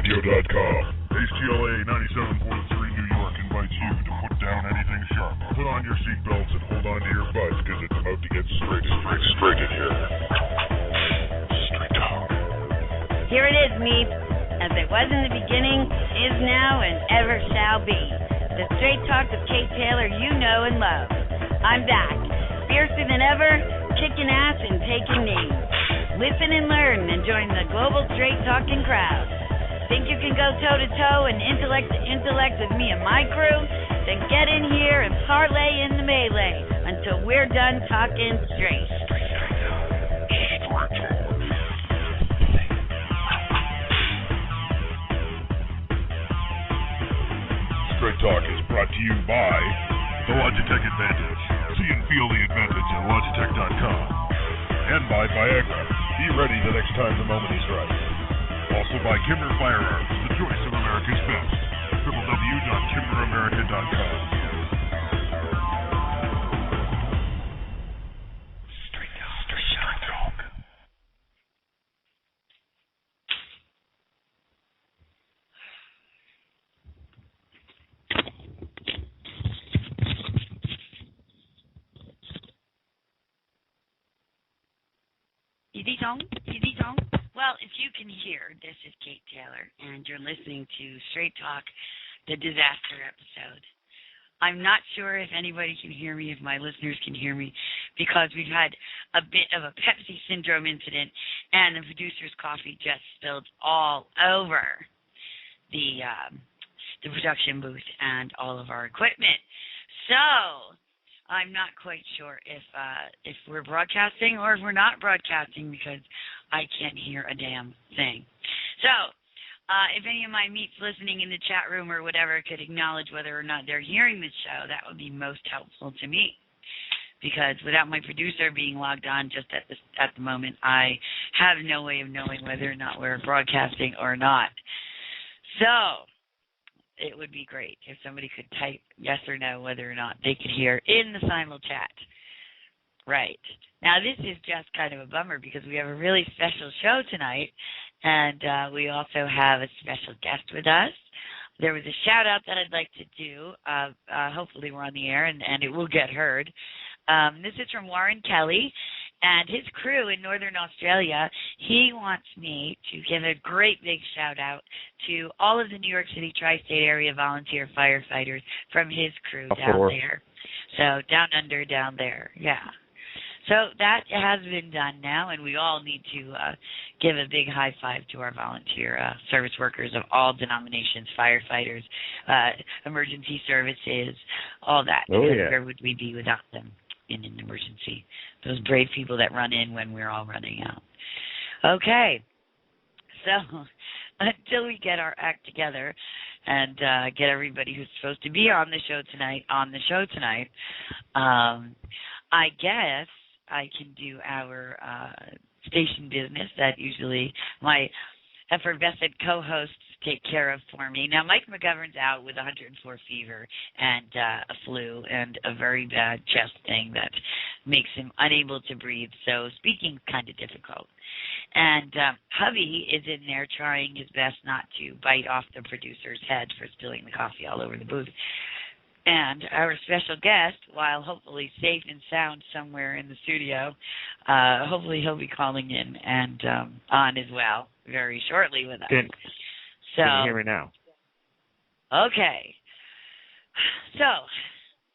radio.com. HTLA 97.3 New York invites you to put down anything sharp. Put on your seatbelts and hold on to your butts, because it's about to get straight in here. Straight Talk. Here it is, Meep. As it was in the beginning, is now, and ever shall be. The Straight Talk of Kate Taylor you know and love. I'm back, fiercer than ever, kicking ass and taking knees. Listen and learn and join the global straight talking crowd. Think you can go toe-to-toe and intellect to intellect with me and my crew? Then get in here and parlay in the melee until we're done talking straight. Straight Talk is brought to you by the Logitech Advantage. See and feel the advantage at Logitech.com. And by Viagra. Be ready the next time the moment is right. Also by Kimber Firearms, the choice of America's best. www.kimberamerica.com. Straight Talk. Easy-tong. Well, if you can hear, this is Kate Taylor, and you're listening to Straight Talk, the disaster episode. I'm not sure if anybody can hear me, if my listeners can hear me, because we've had a bit of a Pepsi syndrome incident, and the producer's coffee just spilled all over the production booth and all of our equipment. So I'm not quite sure if we're broadcasting or if we're not broadcasting, because I can't hear a damn thing. So if any of my meets listening in the chat room or whatever could acknowledge whether or not they're hearing this show, that would be most helpful to me. Because without my producer being logged on just at the moment, I have no way of knowing whether or not we're broadcasting or not. So it would be great if somebody could type yes or no whether or not they could hear in the simul chat. Right. Now, this is just kind of a bummer because we have a really special show tonight, and we also have a special guest with us. There was a shout-out that I'd like to do. Hopefully we're on the air, and it will get heard. This is from Warren Kelly and his crew in Northern Australia. He wants me to give a great big shout-out to all of the New York City tri-state area volunteer firefighters from his crew down there. So down under, down there, yeah. So that has been done now, and we all need to give a big high five to our volunteer service workers of all denominations, firefighters, emergency services, all that. Where would we be without them in an emergency? Those brave people that run in when we're all running out. Okay, so until we get our act together and get everybody who's supposed to be on the show tonight, I guess I can do our station business that usually my effervescent co-hosts take care of for me. Now, Mike McGovern's out with 104 fever and a flu and a very bad chest thing that makes him unable to breathe, so speaking's kind of difficult. And hubby is in there trying his best not to bite off the producer's head for spilling the coffee all over the booth. And our special guest, while hopefully safe and sound somewhere in the studio, hopefully he'll be calling in and on as well very shortly with us. Can you hear me now? Okay. So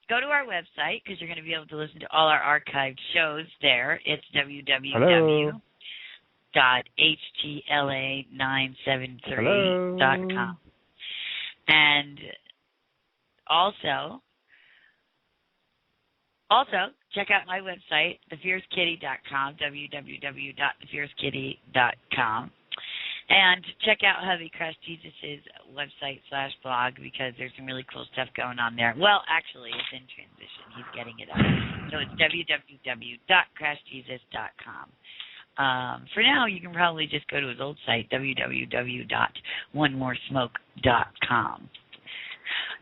go to our website because you're going to be able to listen to all our archived shows there. It's www.htla973.com. And also, check out my website, thefiercekitty.com, www.thefiercekitty.com. And check out hubby Crash Jesus' website /blog because there's some really cool stuff going on there. Well, actually, it's in transition. He's getting it up. So it's www.crashjesus.com. For now, you can probably just go to his old site, www.onemoresmoke.com.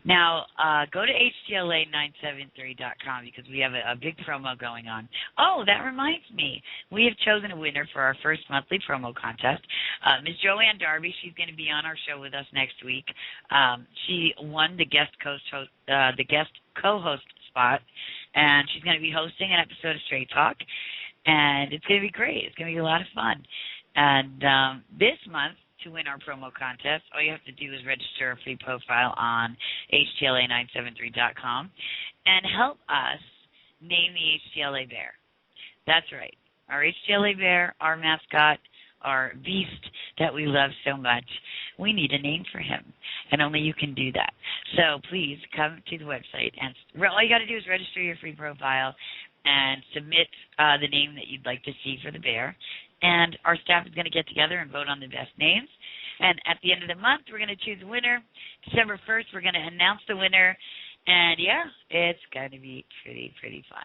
Now, go to HTLA973.com because we have a big promo going on. Oh, that reminds me. We have chosen a winner for our first monthly promo contest. Ms. Joanne Darby, she's going to be on our show with us next week. She won the guest co-host spot, and she's going to be hosting an episode of Straight Talk, and it's going to be great. It's going to be a lot of fun. And this month, to win our promo contest, all you have to do is register a free profile on HTLA973.com and help us name the HTLA Bear. That's right. Our HTLA Bear, our mascot, our beast that we love so much, we need a name for him, and only you can do that. So please come to the website, and all you got to do is register your free profile and submit the name that you'd like to see for the bear. And our staff is going to get together and vote on the best names. And at the end of the month, we're going to choose a winner. December 1st, we're going to announce the winner. And, yeah, it's going to be pretty fun.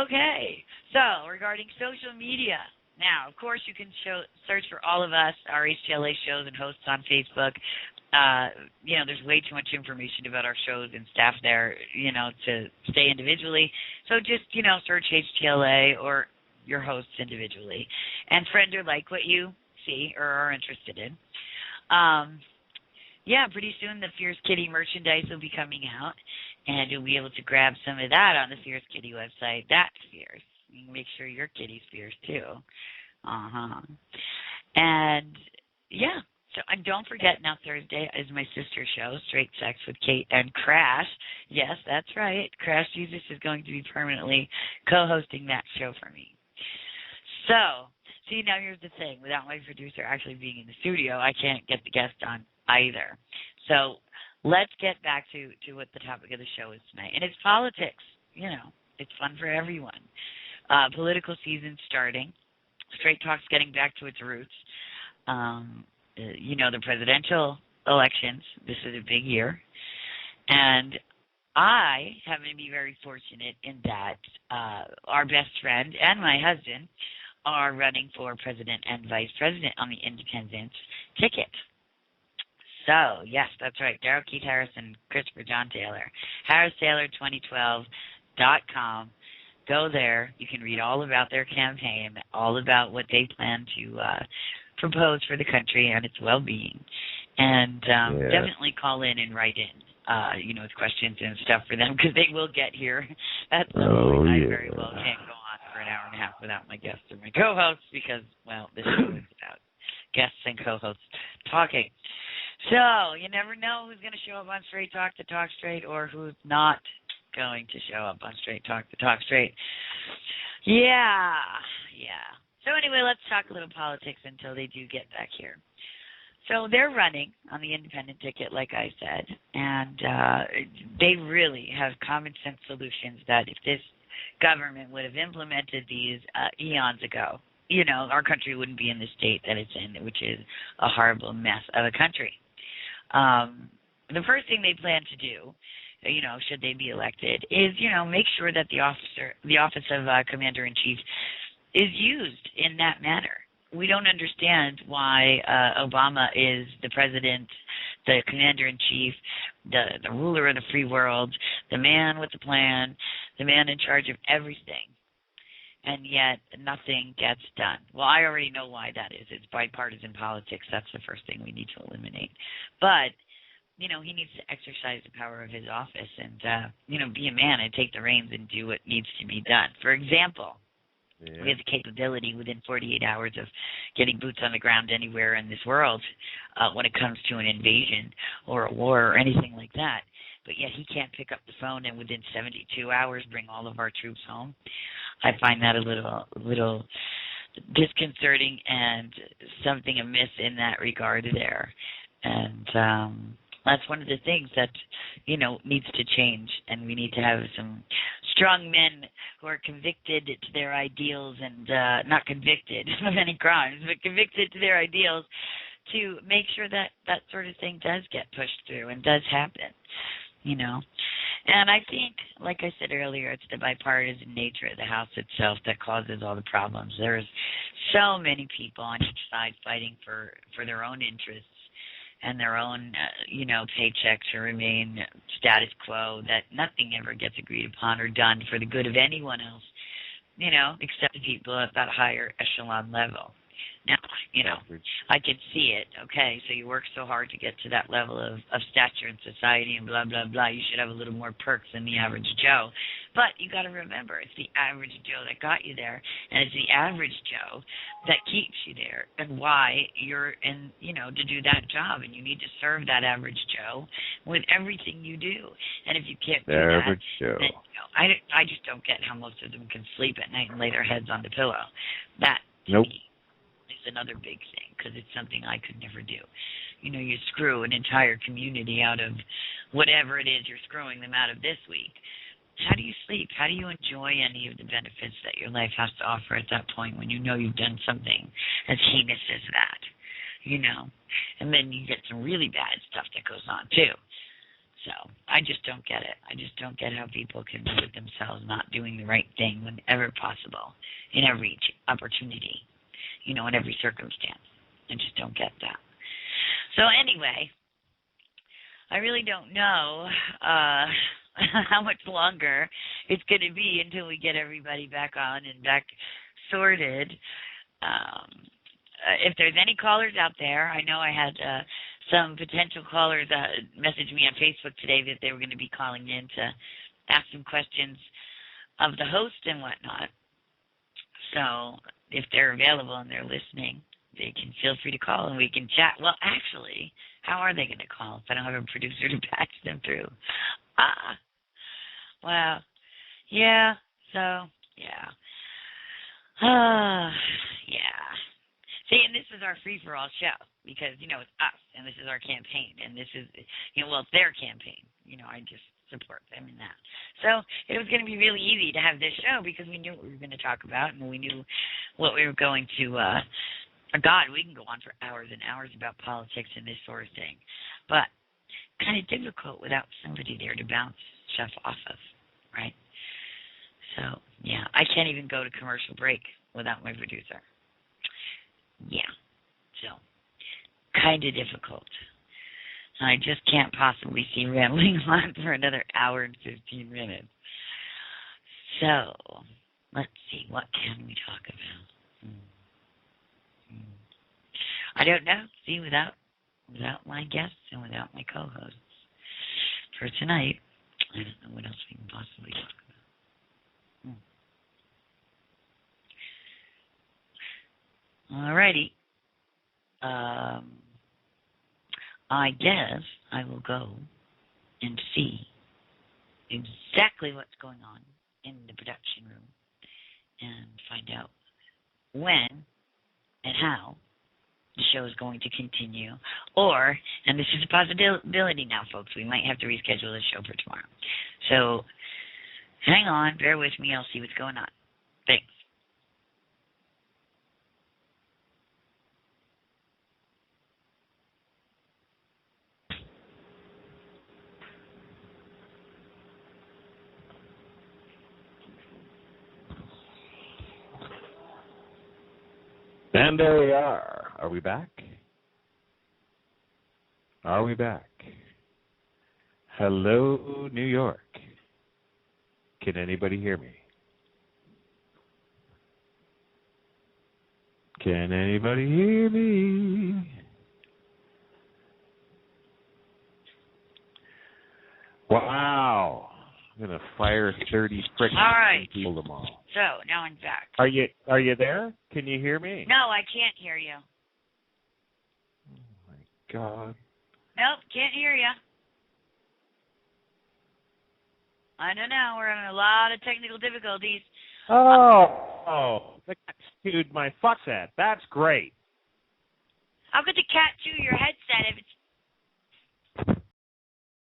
Okay, so regarding social media. Now, of course, you can search for all of us, our HTLA shows and hosts on Facebook. There's way too much information about our shows and staff there, to stay individually. So just, search HTLA or your hosts individually, and friend or like what you see or are interested in. Pretty soon the Fierce Kitty merchandise will be coming out, and you'll be able to grab some of that on the Fierce Kitty website. That's fierce. You can make sure your kitty's fierce too. And and don't forget, now Thursday is my sister show, Straight Sex with Kate and Crash. Yes, that's right. Crash Jesus is going to be permanently co-hosting that show for me. So, see, now here's the thing. Without my producer actually being in the studio, I can't get the guest on either. So let's get back to what the topic of the show is tonight. And it's politics. It's fun for everyone. Political season starting. Straight Talk's getting back to its roots. The presidential elections. This is a big year. And I happen to be very fortunate in that our best friend and my husband are running for president and vice president on the independent ticket. So, yes, that's right. Daryl Keith Harris and Christopher John Taylor. HarrisTaylor2012.com. Go there. You can read all about their campaign, all about what they plan to propose for the country and its well-being. And definitely call in and write in. With questions and stuff for them, because they will get here at some point. I very well can't go on for an hour and a half without my guests and my co-hosts because, this show is about guests and co-hosts talking. So you never know who's going to show up on Straight Talk to talk straight or who's not going to show up on Straight Talk to talk straight. Yeah. So anyway, let's talk a little politics until they do get back here. So they're running on the independent ticket, like I said, and they really have common sense solutions that if this government would have implemented these eons ago, our country wouldn't be in the state that it's in, which is a horrible mess of a country. The first thing they plan to do, should they be elected, is, make sure that the office of Commander-in-Chief is used in that manner. We don't understand why Obama is the president, the commander-in-chief, the ruler of the free world, the man with the plan, the man in charge of everything, and yet nothing gets done. Well, I already know why that is. It's bipartisan politics. That's the first thing we need to eliminate. But, he needs to exercise the power of his office and, be a man and take the reins and do what needs to be done. For example, we have the capability within 48 hours of getting boots on the ground anywhere in this world when it comes to an invasion or a war or anything like that. But yet he can't pick up the phone and within 72 hours bring all of our troops home. I find that a little disconcerting and something amiss in that regard there. And that's one of the things that, needs to change. And we need to have some strong men who are convicted to their ideals and not convicted of any crimes, but convicted to their ideals to make sure that that sort of thing does get pushed through and does happen, And I think, like I said earlier, it's the bipartisan nature of the House itself that causes all the problems. There's so many people on each side fighting for their own interests. and their own, paychecks to remain status quo, that nothing ever gets agreed upon or done for the good of anyone else, except the people at that higher echelon level. Now, I can see it, okay? So you work so hard to get to that level of stature in society and blah, blah, blah. You should have a little more perks than the average Joe. But you got to remember, it's the average Joe that got you there, and it's the average Joe that keeps you there, and why you're in, to do that job, and you need to serve that average Joe with everything you do. And if you can't do that, average Joe. Then, I just don't get how most of them can sleep at night and lay their heads on the pillow. That, to me, is another big thing, because it's something I could never do. You screw an entire community out of whatever it is you're screwing them out of this week. How do you sleep? How do you enjoy any of the benefits that your life has to offer at that point when you've done something as heinous as that, And then you get some really bad stuff that goes on, too. So I just don't get it. I just don't get how people can live with themselves not doing the right thing whenever possible, in every opportunity, in every circumstance. I just don't get that. So anyway, I really don't know how much longer it's going to be until we get everybody back on and back sorted. If there's any callers out there, I know I had some potential callers message me on Facebook today that they were going to be calling in to ask some questions of the host and whatnot. So if they're available and they're listening, they can feel free to call and we can chat. Well, actually, how are they going to call if I don't have a producer to patch them through? Well, yeah, so, yeah. Yeah. See, and this is our free-for-all show because, it's us, and this is our campaign, and this is, it's their campaign. I just support them in that. So it was going to be really easy to have this show because we knew what we were going to talk about, and we knew what we were going to, God, we can go on for hours and hours about politics and this sort of thing, but kind of difficult without somebody there to bounce stuff off of, right? So, yeah, I can't even go to commercial break without my producer. Yeah, so kind of difficult. I just can't possibly see rambling on for another hour and 15 minutes. So, let's see, what can we talk about? I don't know. See, without my guests and without my co-hosts for tonight, I don't know what else we can possibly talk about. Alrighty. I guess I will go and see exactly what's going on in the production room and find out when and how the show is going to continue. Or, and this is a possibility now, folks, we might have to reschedule the show for tomorrow. So, hang on, bear with me, I'll see what's going on. Thanks. And there we are. Are we back? Are we back? Hello, New York. Can anybody hear me? Can anybody hear me? Wow. I'm going to fire 30 frickin' people tomorrow. So, now I'm back. Are you there? Can you hear me? No, I can't hear you. Oh, my God. Nope, can't hear you. I don't know. We're having a lot of technical difficulties. Oh, the cat chewed my fuck set. That's great. How could the cat chew your headset if it's...